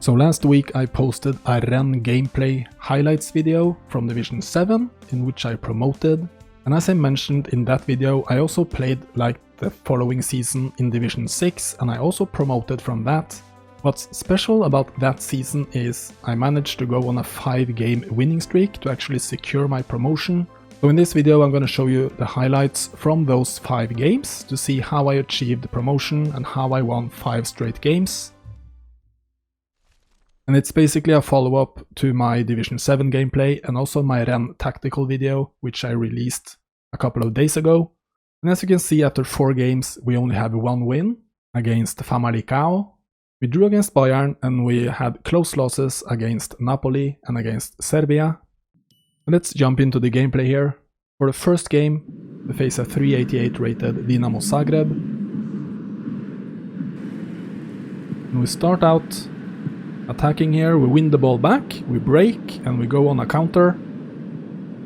So last week I posted a RENNES gameplay highlights video from Division 7 in which I promoted, and as I mentioned in that video I also played like the following season in Division 6 and I also promoted from that. What's special about that season is I managed to go on a 5-game winning streak to actually secure my promotion. So in this video I'm going to show you the highlights from those 5 games to see how I achieved the promotion and how I won 5 straight games. And it's basically a follow-up to my Division 7 gameplay and also my RENNES tactical video, which I released a couple of days ago. And as you can see, after 4 games we only have 1 win against Famalicão. We drew against Bayern and we had close losses against Napoli and against Serbia. Let's jump into the gameplay here. For the first game, we face a 388 rated Dinamo Zagreb. And we start out attacking here, we win the ball back, we break and we go on a counter.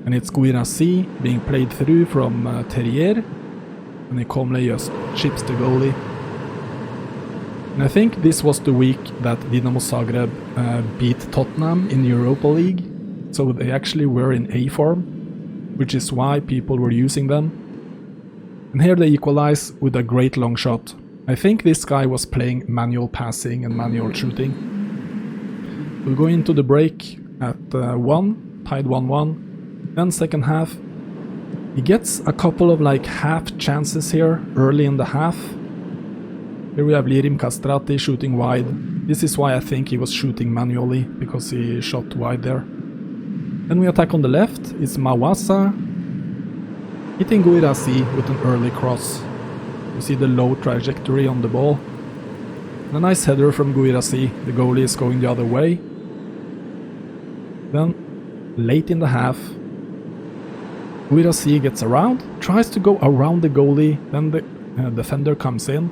And it's Guirassy being played through from Terrier. And he calmly just chips the goalie. And I think this was the week that Dinamo Zagreb beat Tottenham in Europa League. So they actually were in A form, which is why people were using them. And here they equalize with a great long shot. I think this guy was playing manual passing and manual shooting. We'll go into the break at 1, tied 1-1. Then second half, he gets a couple of like half chances here early in the half. Here we have Lirim Castrati shooting wide. This is why I think he was shooting manually, because he shot wide there. Then we attack on the left, it's Mawasa hitting Guirassy with an early cross. You see the low trajectory on the ball. A nice header from Guirassy, the goalie is going the other way. Then, late in the half, Guirassy gets around, tries to go around the goalie, then the defender comes in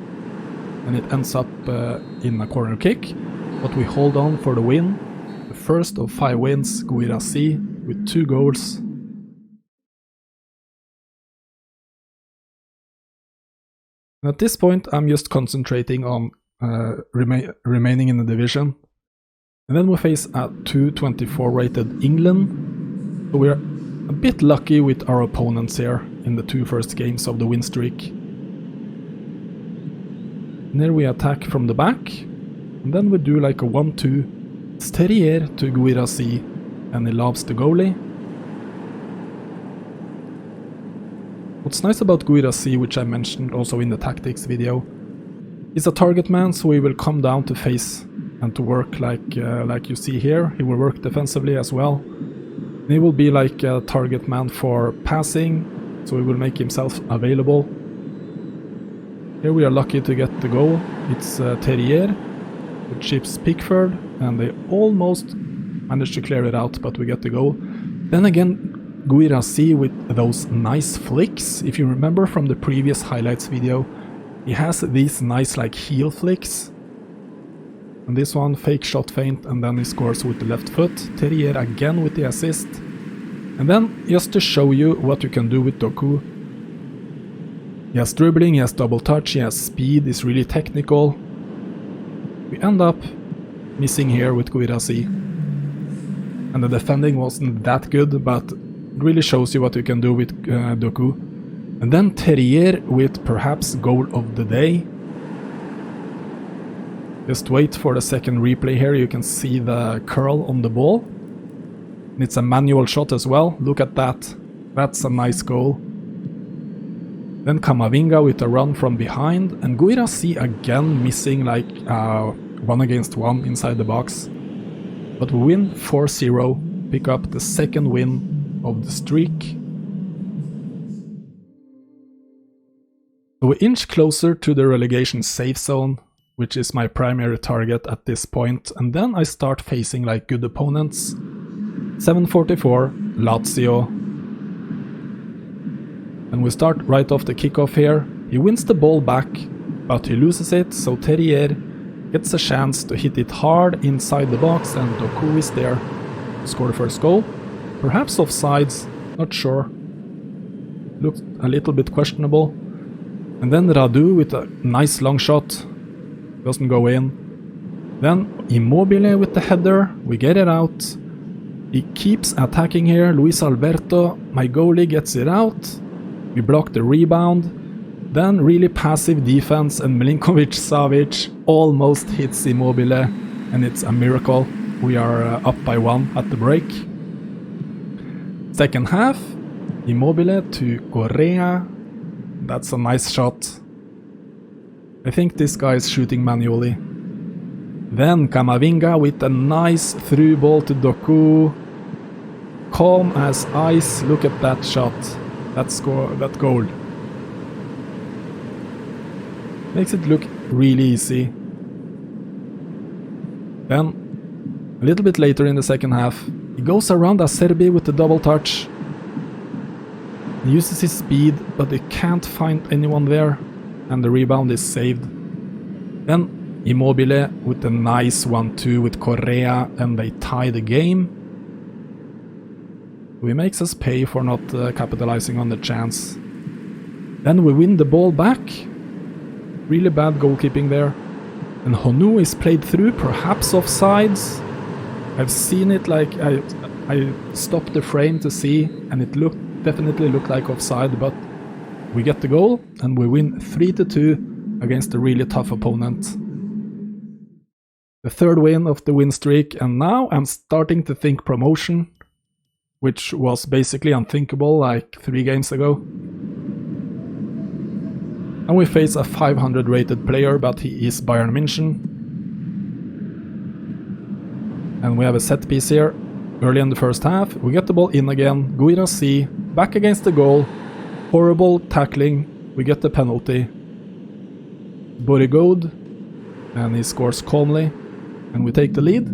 and it ends up in a corner kick, but we hold on for the win. The first of 5 wins, Guirassy with 2 goals. And at this point I'm just concentrating on remaining in the division. And then we face a 224 rated England. So we're a bit lucky with our opponents here in the 2 first games of the win streak. And here we attack from the back. And then we do like a 1-2. It's Terrier to Guirassy and he lobs the goalie. What's nice about Guirassy, which I mentioned also in the tactics video, is a target man, so he will come down to face and to work like you see here. He will work defensively as well. And he will be like a target man for passing, so he will make himself available. Here we are lucky to get the goal. It's Terrier who chips Pickford, and they almost managed to clear it out, but we get the goal. Then again, Guirassy with those nice flicks. If you remember from the previous highlights video, he has these nice like heel flicks. And this one, fake shot feint, and then he scores with the left foot. Terrier again with the assist. And then, just to show you what you can do with Doku. He has dribbling, he has double touch, he has speed, he's really technical. We end up missing here with Guirassy. And the defending wasn't that good, but it really shows you what you can do with Doku. And then Terrier with perhaps goal of the day. Just wait for the second replay here, you can see the curl on the ball. And it's a manual shot as well, look at that. That's a nice goal. Then Camavinga with a run from behind, and Guirassy again missing like 1-against-1 inside the box. But we win 4-0, pick up the second win of the streak. So we inch closer to the relegation safe zone, which is my primary target at this point, and then I start facing like good opponents. 744, Lazio. And we start right off the kickoff here. He wins the ball back, but he loses it, so Terrier gets a chance to hit it hard inside the box, and Doku is there to score the first goal. Perhaps offsides, not sure. Looked a little bit questionable. And then Radu with a nice long shot. Doesn't go in. Then Immobile with the header, we get it out. He keeps attacking here, Luis Alberto, my goalie gets it out. We block the rebound. Then really passive defense and Milinkovic-Savic almost hits Immobile, and it's a miracle. We are up by 1 at the break. Second half, Immobile to Correa. That's a nice shot. I think this guy is shooting manually. Then Camavinga with a nice through ball to Doku. Calm as ice, look at that shot. That goal. Makes it look really easy. Then, a little bit later in the second half, he goes around Acerbi with the double touch. He uses his speed, but he can't find anyone there, and the rebound is saved. Then Immobile with a nice 1-2 with Correa, and they tie the game. He makes us pay for not capitalizing on the chance. Then we win the ball back. Really bad goalkeeping there. And Honu is played through, perhaps offsides. I've seen it, like I stopped the frame to see, and it definitely looked like offside, but we get the goal and we win 3-2 against a really tough opponent. The third win of the win streak, and now I'm starting to think promotion, which was basically unthinkable like 3 games ago. And we face a 500 rated player, but he is Bayern München. And we have a set piece here. Early in the first half, we get the ball in again. Guirassy back against the goal. Horrible tackling. We get the penalty. Borregaud, and he scores calmly. And we take the lead.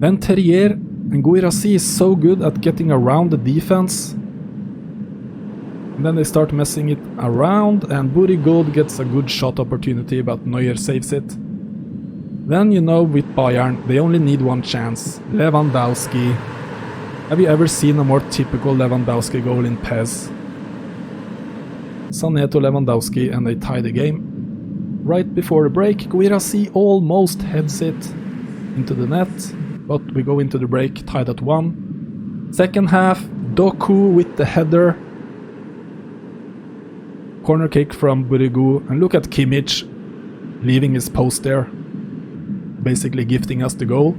Then Terrier and Guirassy is so good at getting around the defense. And then they start messing it around, and Borregaud gets a good shot opportunity, but Neuer saves it. Then, you know, with Bayern, they only need one chance. Lewandowski. Have you ever seen a more typical Lewandowski goal in PES? Sané to Lewandowski, and they tie the game. Right before the break, Guirassy almost heads it into the net, but we go into the break tied at 1. Second half, Doku with the header. Corner kick from Borregaud, and look at Kimmich leaving his post there, basically gifting us the goal.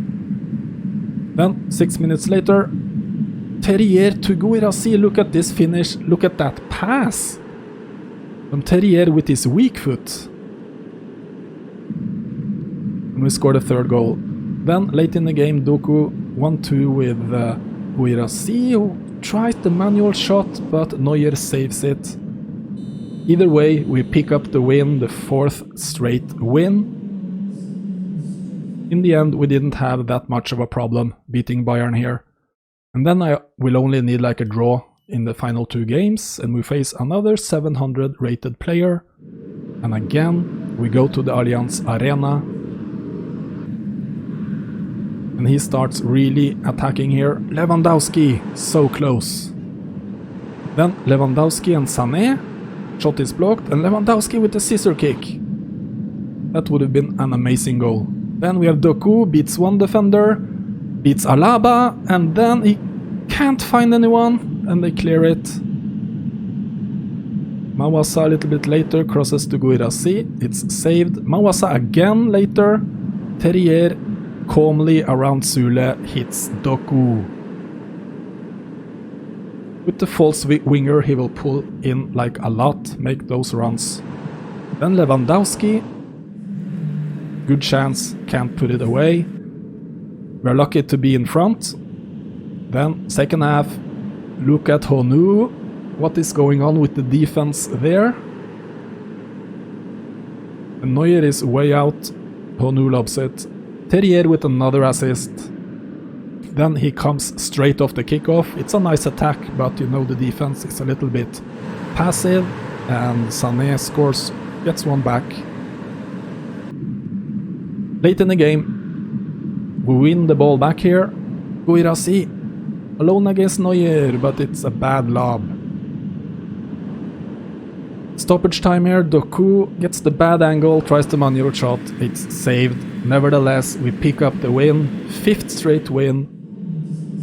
Then 6 minutes later, Terrier to Guirassy, look at this finish, look at that pass from Terrier with his weak foot. And we score the third goal. Then late in the game, Doku 1-2 with Guirassy, who tries the manual shot, but Neuer saves it. Either way, we pick up the win, the 4th straight win. In the end, we didn't have that much of a problem beating Bayern here. And then I will only need like a draw in the final 2 games, and we face another 700 rated player. And again, we go to the Allianz Arena. And he starts really attacking here. Lewandowski, so close. Then Lewandowski and Sané. Shot is blocked, and Lewandowski with a scissor kick. That would have been an amazing goal. Then we have Doku, beats one defender, beats Alaba, and then he can't find anyone, and they clear it. Mawasa a little bit later crosses to Guirassy, it's saved. Mawasa again later. Terrier calmly around Sule hits Doku. With the false winger, he will pull in like a lot, make those runs. Then Lewandowski. Good chance, can't put it away. We're lucky to be in front. Then, second half, look at Honu. What is going on with the defense there? And Neuer is way out. Honu loves it. Terrier with another assist. Then he comes straight off the kickoff. It's a nice attack, but you know the defense is a little bit passive, and Sané scores, gets one back. Late in the game, we win the ball back here. Guirassy alone against Neuer, but it's a bad lob. Stoppage time here, Doku gets the bad angle, tries the manual shot, it's saved. Nevertheless, we pick up the win, 5th straight win.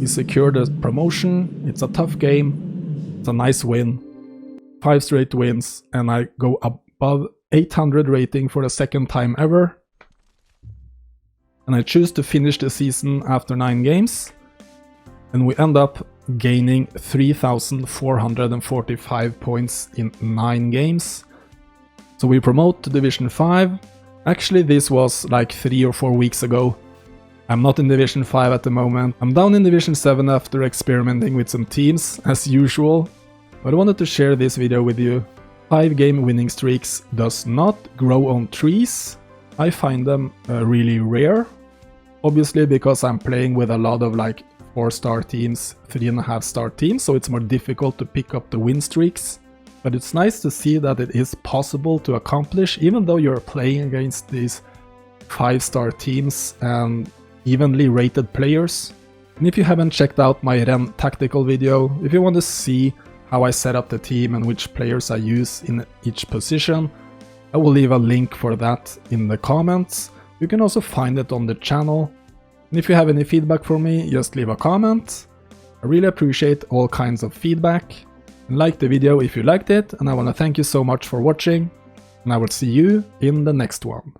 We secure the promotion, it's a tough game, it's a nice win. 5 straight wins, and I go above 800 rating for the 2nd time ever. And I choose to finish the season after 9 games. And we end up gaining 3,445 points in 9 games. So we promote to Division 5. Actually, this was like 3 or 4 weeks ago. I'm not in Division 5 at the moment. I'm down in Division 7 after experimenting with some teams, as usual. But I wanted to share this video with you. 5-game winning streaks does not grow on trees. I find them really rare. Obviously because I'm playing with a lot of like 4-star teams, 3.5-star teams, so it's more difficult to pick up the win streaks. But it's nice to see that it is possible to accomplish, even though you're playing against these 5-star teams and evenly rated players. And if you haven't checked out my REN tactical video, if you want to see how I set up the team and which players I use in each position, I will leave a link for that in the comments. You can also find it on the channel. And if you have any feedback for me, just leave a comment. I really appreciate all kinds of feedback. And like the video if you liked it, and I want to thank you so much for watching, and I will see you in the next one.